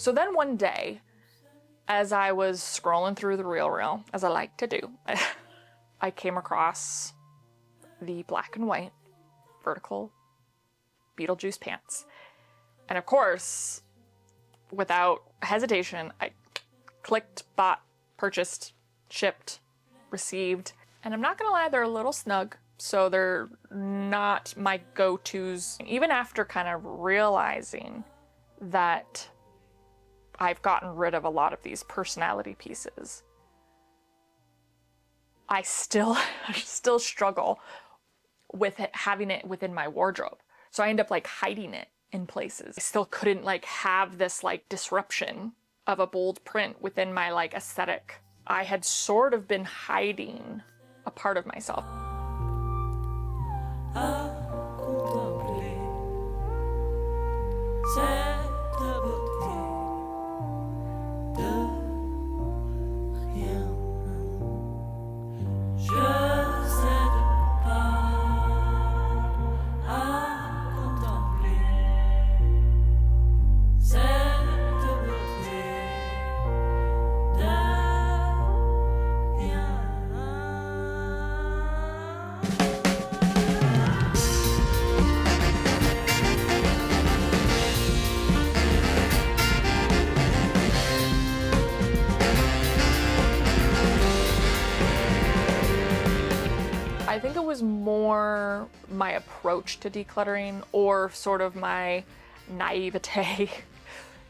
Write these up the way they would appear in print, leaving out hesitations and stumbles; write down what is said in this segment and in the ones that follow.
So then one day, as I was scrolling through the reel, as I like to do, I came across the black and white vertical Beetlejuice pants. And of course, without hesitation, I clicked, bought, purchased, shipped, received. And I'm not gonna lie, they're a little snug, so they're not my go-tos. Even after kind of realizing that I've gotten rid of a lot of these personality pieces, I still struggle with it, having it within my wardrobe. So I end up like hiding it in places. I still couldn't like have this like disruption of a bold print within my like aesthetic. I had sort of been hiding a part of myself. I think it was more my approach to decluttering, or sort of my naivete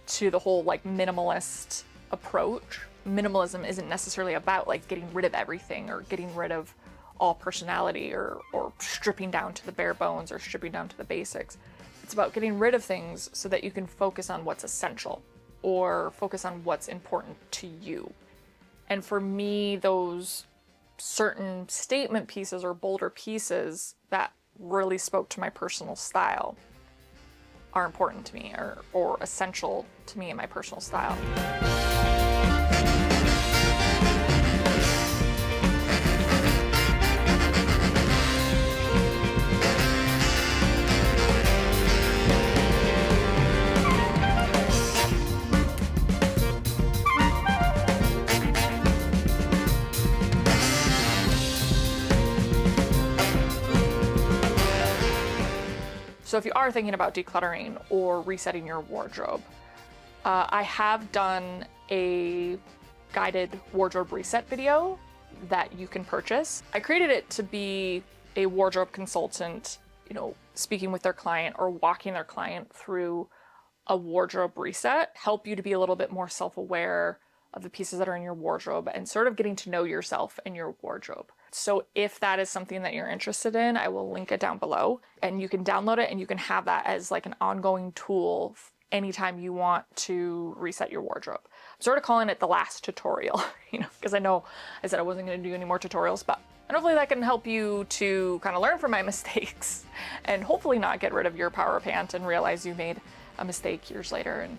to the whole like minimalist approach. Minimalism isn't necessarily about like getting rid of everything or getting rid of all personality or stripping down to the bare bones or stripping down to the basics. It's about getting rid of things so that you can focus on what's essential or focus on what's important to you. And for me, those certain statement pieces or bolder pieces that really spoke to my personal style are important to me, or essential to me and my personal style. So if you are thinking about decluttering or resetting your wardrobe, I have done a guided wardrobe reset video that you can purchase. I created it to be a wardrobe consultant, you know, speaking with their client or walking their client through a wardrobe reset, help you to be a little bit more self-aware of the pieces that are in your wardrobe and sort of getting to know yourself and your wardrobe. So if that is something that you're interested in, I will link it down below, and you can download it and you can have that as like an ongoing tool anytime you want to reset your wardrobe. I'm sort of calling it the last tutorial, you know, because I know I said I wasn't going to do any more tutorials, but hopefully that can help you to kind of learn from my mistakes and hopefully not get rid of your power pant and realize you made a mistake years later and